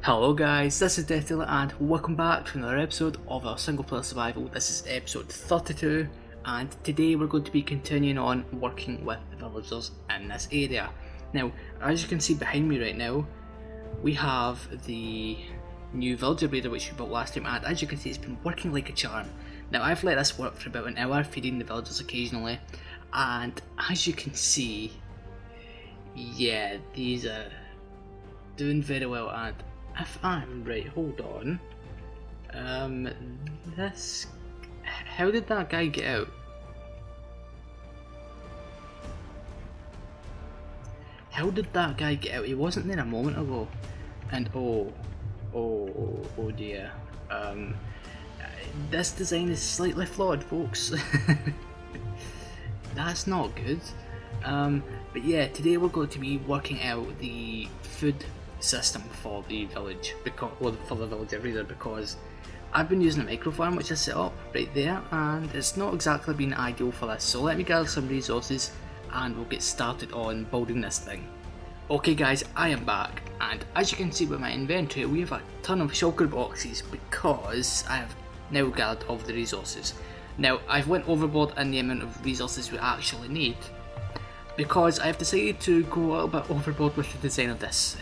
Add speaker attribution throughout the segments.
Speaker 1: Hello guys, this is Deathdealer and welcome back to another episode of our single player survival. This is episode 32 and today we're going to be continuing on working with the villagers in this area. Now, as you can see behind me right now, we have the new villager breeder which we built last time, and as you can see it's been working like a charm. Now I've let this work for about an hour, feeding the villagers occasionally, and as you can see, yeah, these are doing very well. And if I'm right, hold on. How did that guy get out? How did that guy get out? He wasn't there a moment ago. And oh dear. This design is slightly flawed, folks. That's not good. But yeah, today we're going to be working out the food system for the village, for the villager breeder, because I've been using a micro farm which is set up right there and it's not exactly been ideal for this. So let me gather some resources and we'll get started on building this thing. Okay guys, I am back, and as you can see with my inventory we have a ton of shulker boxes because I have now gathered all of the resources. Now I've went overboard in the amount of resources we actually need because I've decided to go a little bit overboard with the design of this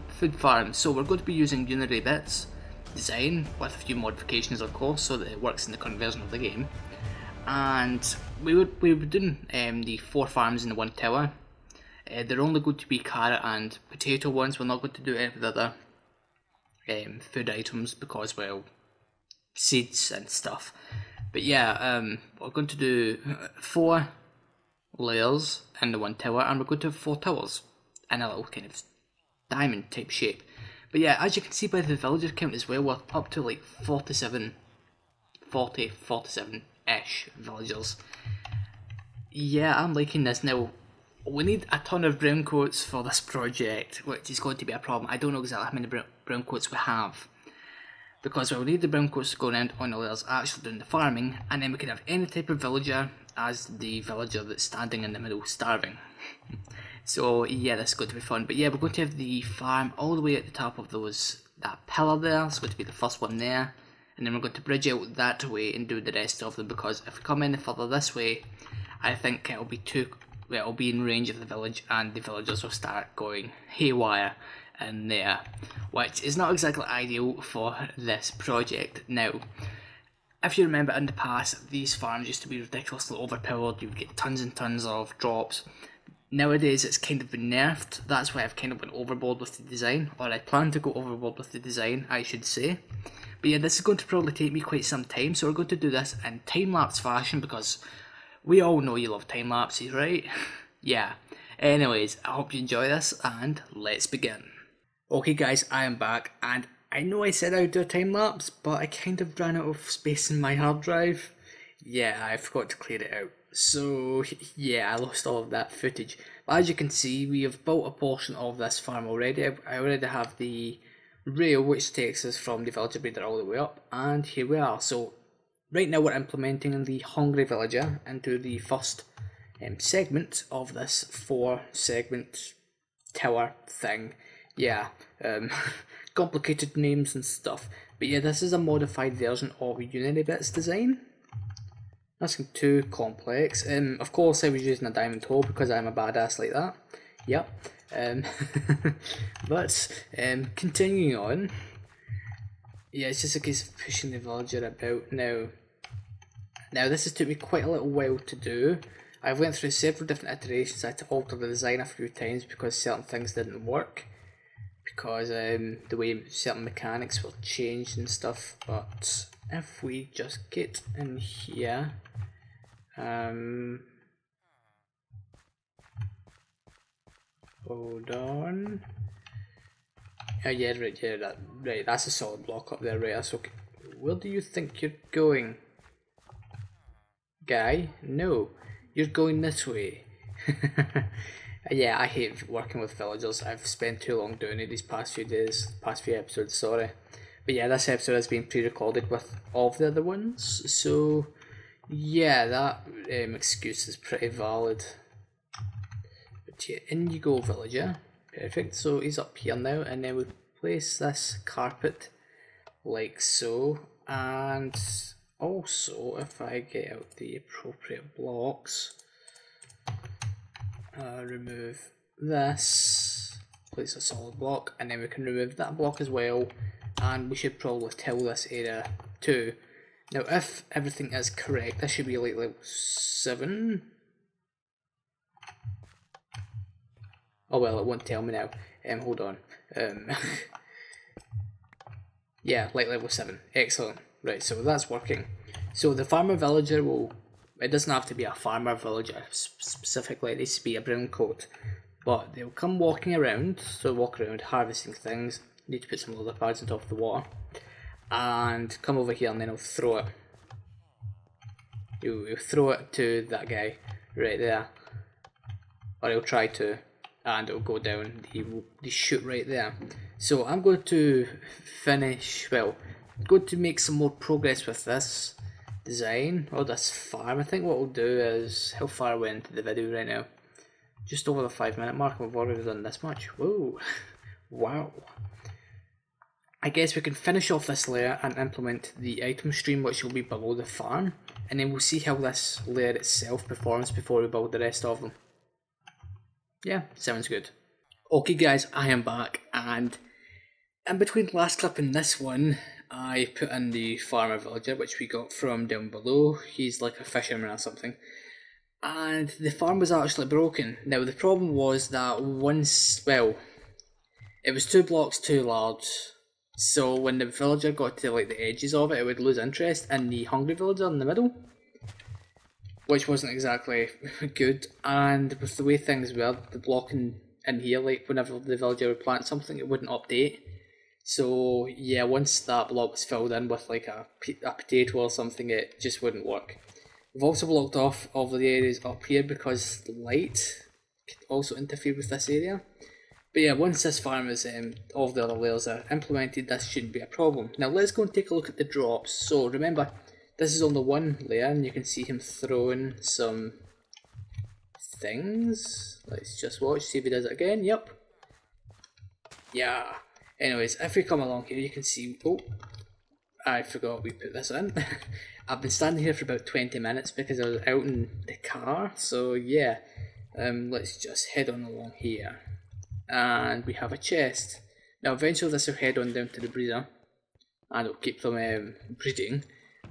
Speaker 1: food farm. So we're going to be using unitary bits design with a few modifications of course, so that it works in the current version of the game. And we were doing the 4 farms in the 1 tower. They're only going to be carrot and potato ones. We're not going to do any of the other food items because, well, seeds and stuff. But yeah, we're going to do 4 layers in the 1 tower, and we're going to have 4 towers in a little kind of diamond type shape. But yeah, as you can see by the villager count as well, we're up to like 47-ish villagers. Yeah, I'm liking this. Now, we need a ton of brown coats for this project, which is going to be a problem. I don't know exactly how many brown coats we have, because we'll need the brown coats to go around on the layers actually doing the farming, and then we can have any type of villager as the villager that's standing in the middle starving. So yeah, this is going to be fun. But yeah, we're going to have the farm all the way at the top of that pillar there. It's going to be the first one there, and then we're going to bridge out that way and do the rest of them, because if we come any further this way, I think it'll be in range of the village and the villagers will start going haywire in there, which is not exactly ideal for this project. Now, if you remember in the past, these farms used to be ridiculously overpowered. You would get tons and tons of drops. Nowadays it's kind of been nerfed. That's why I've kind of went overboard with the design, or I plan to go overboard with the design, I should say. But yeah, this is going to probably take me quite some time, so we're going to do this in time-lapse fashion because we all know you love time lapses, right? Yeah. Anyways, I hope you enjoy this and let's begin. Okay guys, I am back, and I know I said I would do a time lapse, but I kind of ran out of space in my hard drive. Yeah, I forgot to clear it out. So yeah, I lost all of that footage. But as you can see, we have built a portion of this farm already. I already have the rail which takes us from the villager breeder all the way up, and here we are. So right now we're implementing the hungry villager into the first segment of this 4-segment tower thing. Yeah, complicated names and stuff. But yeah, this is a modified version of Unity Bits design. Nothing too complex. Of course I was using a diamond hole because I'm a badass like that. Yep. But continuing on. Yeah, it's just a case of pushing the villager about now. Now this has took me quite a little while to do. I went through several different iterations. I had to alter the design a few times because certain things didn't work, because the way certain mechanics were changed and stuff. But if we just get in here, hold on. Oh yeah, right, yeah, right, that's a solid block up there, right, that's okay. Where do you think you're going? Guy? No, you're going this way. Yeah, I hate working with villagers. I've spent too long doing it these past few episodes, sorry. But yeah, this episode has been pre-recorded with all of the other ones, so yeah, that excuse is pretty valid. But yeah, in you go, villager. Perfect, so he's up here now, and then we place this carpet like so, and also if I get out the appropriate blocks, remove this, place a solid block, and then we can remove that block as well, and we should probably till this area too. Now if everything is correct, this should be like level 7. Oh well, it won't tell me now. Hold on. Yeah, like level 7. Excellent. Right, so that's working. So the farmer villager will... It doesn't have to be a farmer villager specifically, it needs to be a brown coat. But they'll come walking around, so walk around harvesting things. Need to put some leather pads on top of the water. And come over here and then he'll throw it. He'll throw it to that guy right there. Or he'll try to. And it'll go down, he will shoot right there. So I'm going to finish, well, I'm going to make some more progress with this design, or this farm. I think what we'll do is, how far are we into the video right now? Just over the 5-minute mark, we've already done this much. Whoa, wow. I guess we can finish off this layer and implement the item stream, which will be below the farm, and then we'll see how this layer itself performs before we build the rest of them. Yeah, sounds good. Okay guys, I am back, and in between the last clip and this one, I put in the farmer villager, which we got from down below. He's like a fisherman or something. And the farm was actually broken. Now the problem was that once, well, it was 2 blocks too large. So when the villager got to like the edges of it, it would lose interest in the hungry villager in the middle, which wasn't exactly good. And with the way things were, the block in here, like whenever the villager would plant something, it wouldn't update. So yeah, once that block was filled in with like a potato or something, it just wouldn't work. We've also blocked off all of the areas up here because the light could also interfere with this area. But yeah, once this farm is, all of the other layers are implemented, this shouldn't be a problem. Now let's go and take a look at the drops. So remember, this is on the one layer, and you can see him throwing some things. Let's just watch, see if he does it again. Yep. Yeah. Anyways, if we come along here, you can see... Oh, I forgot we put this in. I've been standing here for about 20 minutes because I was out in the car. So yeah, let's just head on along here. And we have a chest. Now eventually this will head on down to the breeder, and it'll keep them breeding.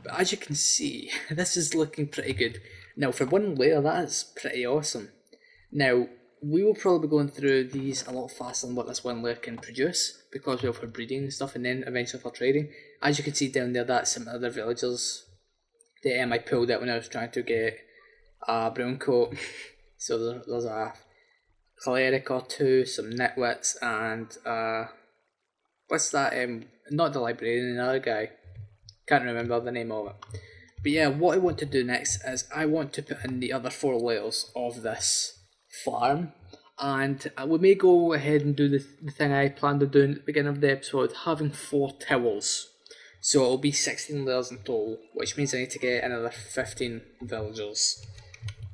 Speaker 1: But as you can see, this is looking pretty good. Now for one layer, that is pretty awesome. Now, we will probably be going through these a lot faster than what this one layer can produce, because we're for breeding and stuff, and then eventually for trading. As you can see down there, that's some other villagers that I pulled out when I was trying to get a brown coat. So there's a cleric or two, some nitwits, and what's that, not the librarian, another guy. Can't remember the name of it. But yeah, what I want to do next is I want to put in the other 4 layers of this farm, and we may go ahead and do the thing I planned on doing at the beginning of the episode, having 4 towers. So it'll be 16 layers in total, which means I need to get another 15 villagers,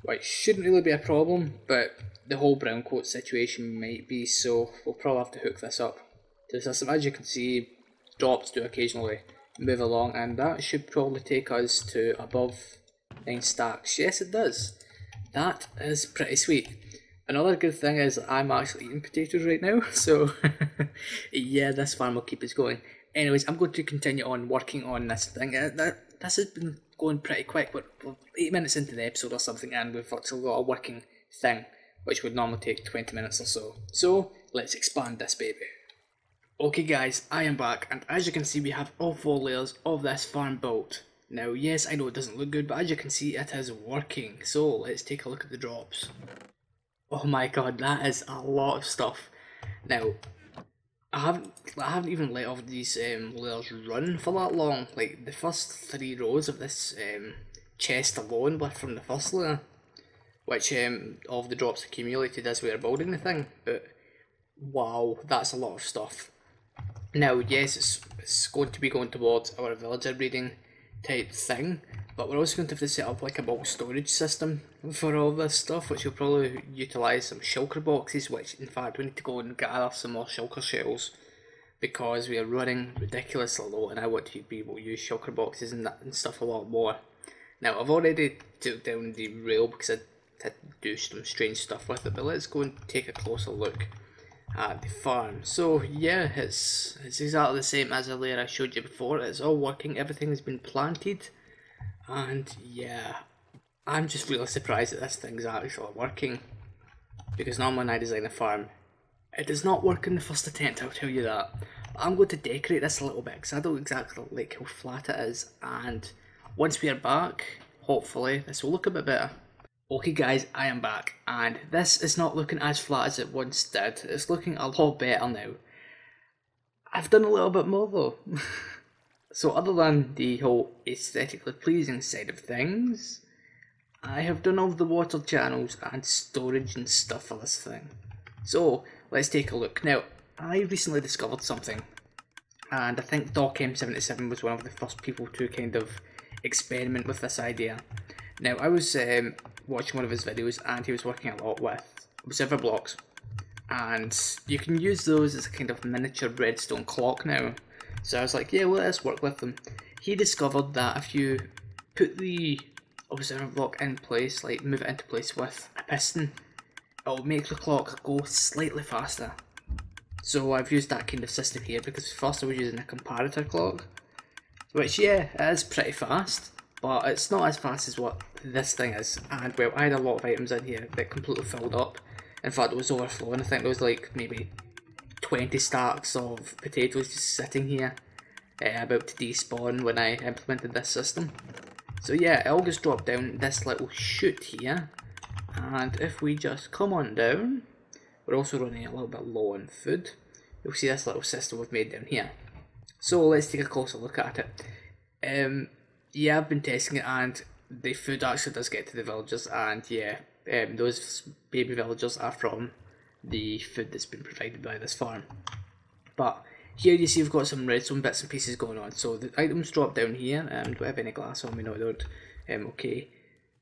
Speaker 1: which shouldn't really be a problem, but the whole brown coat situation might be, so we'll probably have to hook this up to the system. As you can see, drops do occasionally move along, and that should probably take us to above 9 stacks. Yes, it does. That is pretty sweet. Another good thing is I'm actually eating potatoes right now, so yeah, this farm will keep us going. Anyways, I'm going to continue on working on this thing. This has been going pretty quick. We're 8 minutes into the episode or something, and we've actually got a working thing, which would normally take 20 minutes or so. So let's expand this baby. Okay guys, I am back, and as you can see, we have all 4 layers of this farm built. Now yes, I know it doesn't look good, but as you can see, it is working. So let's take a look at the drops. Oh my god, that is a lot of stuff. Now, I haven't even let off these layers run for that long. Like the first 3 rows of this chest alone were from the first layer, which of the drops accumulated as we were building the thing. But wow, that's a lot of stuff. Now yes, it's going to be going towards our villager breeding type thing, but we're also going to have to set up like a bulk storage system for all this stuff, which will probably utilise some shulker boxes, which in fact we need to go and gather some more shulker shells because we are running ridiculously low, and I want to be able to use shulker boxes and stuff a lot more. Now, I've already took down the rail because I had to do some strange stuff with it, but let's go and take a closer look at the farm. So yeah, it's exactly the same as the layer I showed you before. It's all working, everything has been planted, and yeah, I'm just really surprised that this thing's actually working, because normally when I design a farm, it does not work in the first attempt, I'll tell you that. But I'm going to decorate this a little bit because I don't exactly like how flat it is, and once we are back, hopefully this will look a bit better. Okay guys, I am back, and this is not looking as flat as it once did. It's looking a lot better now. I've done a little bit more though. So other than the whole aesthetically pleasing side of things, I have done all the water channels and storage and stuff for this thing. So let's take a look. Now, I recently discovered something, and I think DocM77 was one of the first people to kind of experiment with this idea. Now, I was watching one of his videos, and he was working a lot with observer blocks, and you can use those as a kind of miniature redstone clock now. So I was like, yeah, well, let's work with them. He discovered that if you put the observer block in place, like move it into place with a piston, it'll make the clock go slightly faster. So I've used that kind of system here, because first I was using a comparator clock, which yeah, it is pretty fast, but it's not as fast as what this thing is. And well, I had a lot of items in here that completely filled up. In fact, it was overflowing. I think there was like maybe 20 stacks of potatoes just sitting here, about to despawn when I implemented this system. So yeah, it all just dropped down this little chute here, and if we just come on down, we're also running a little bit low on food. You'll see this little system we've made down here. So let's take a closer look at it. Yeah, I've been testing it, and the food actually does get to the villagers, and yeah, those baby villagers are from the food that's been provided by this farm. But here you see we've got some redstone bits and pieces going on. So the items drop down here, do I have any glass on me? No, I don't. Okay.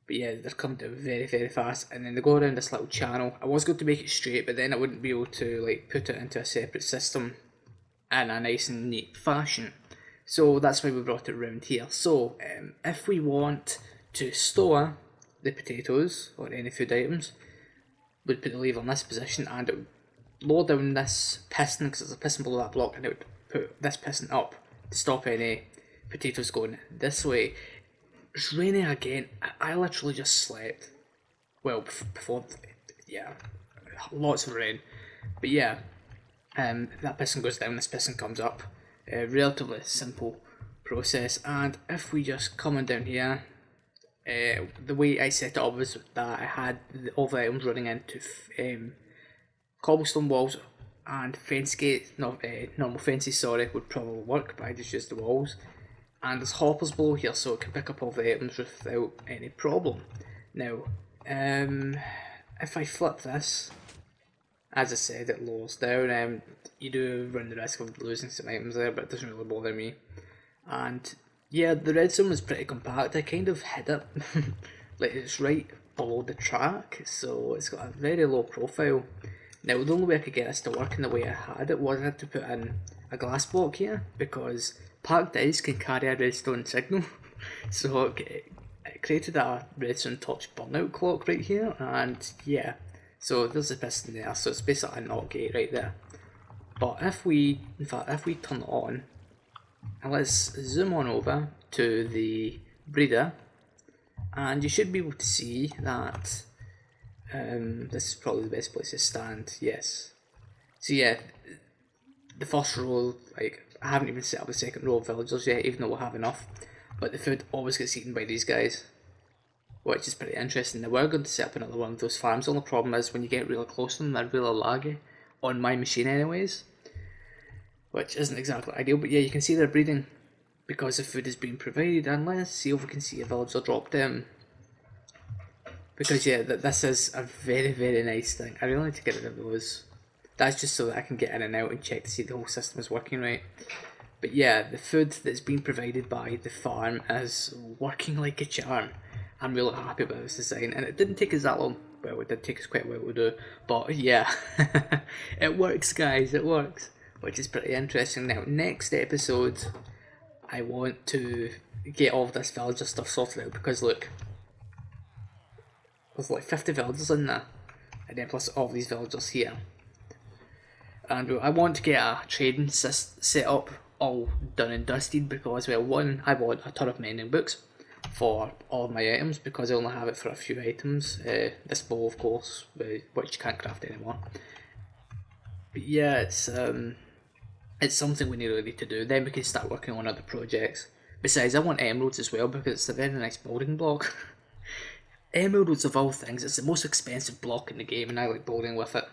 Speaker 1: But yeah, they're coming down very, very fast, and then they go around this little channel. I was going to make it straight, but then I wouldn't be able to like put it into a separate system in a nice and neat fashion. So that's why we brought it around here. So if we want to store the potatoes or any food items, we'd put the lever in this position, and it would lower down this piston, because there's a piston below that block, and it would put this piston up to stop any potatoes going this way. It's raining again. I literally just slept. Well, before, yeah, lots of rain. But yeah, that piston goes down, this piston comes up. Relatively simple process. And if we just come on down here, the way I set it up was that I had all the items running into cobblestone walls, and fence gate, normal fences, sorry, would probably work, but I just used the walls. And there's hoppers below here, so it can pick up all the items without any problem. Now, if I flip this, as I said, it lowers down. You do run the risk of losing some items there, but it doesn't really bother me. And yeah, the redstone was pretty compact. I kind of hid it, like it's right below the track, so it's got a very low profile. Now, the only way I could get this to work in the way I had it was I had to put in a glass block here, because packed ice can carry a redstone signal. So it created a redstone torch burnout clock right here, and yeah, so there's a piston there, so it's basically a NOT gate right there. But if we, in fact, if we turn it on, and let's zoom on over to the breeder, and you should be able to see that this is probably the best place to stand, yes. So yeah, the first row, like, I haven't even set up the second row of villagers yet, even though we'll have enough, but the food always gets eaten by these guys, which is pretty interesting. Now we're going to set up another one of those farms. The only problem is when you get really close to them, they're really laggy, on my machine anyways, which isn't exactly ideal. But yeah, you can see they're breeding because the food is being provided, and let's see if we can see a villager drop down. Because yeah, this is a very, very nice thing. I really need to get rid of those. That's just so that I can get in and out and check to see the whole system is working right. But yeah, the food that's being provided by the farm is working like a charm. I'm really happy about this design, and it didn't take us that long. Well, it did take us quite a while to do, but yeah, it works guys, it works. which is pretty interesting. Now, next episode, I want to get all of this villager stuff sorted out, because look, there's like 50 villagers in there, and then plus all these villagers here. And I want to get a trading set up all done and dusted, because, well, one, I want a ton of mending books for all of my items, because I only have it for a few items. This bow, of course, which you can't craft anymore. But yeah, it's something we really need to do. Then we can start working on other projects. Besides, I want emeralds as well, because it's a very nice building block. Emeralds, of all things, it's the most expensive block in the game, and I like building with it.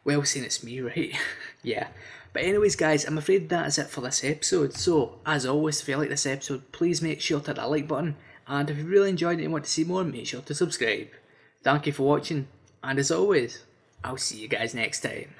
Speaker 1: Well, saying it's me, right? Yeah. But anyways, guys, I'm afraid that is it for this episode. So, as always, if you like this episode, please make sure to hit that like button. And if you really enjoyed it and want to see more, make sure to subscribe. Thank you for watching, and as always, I'll see you guys next time.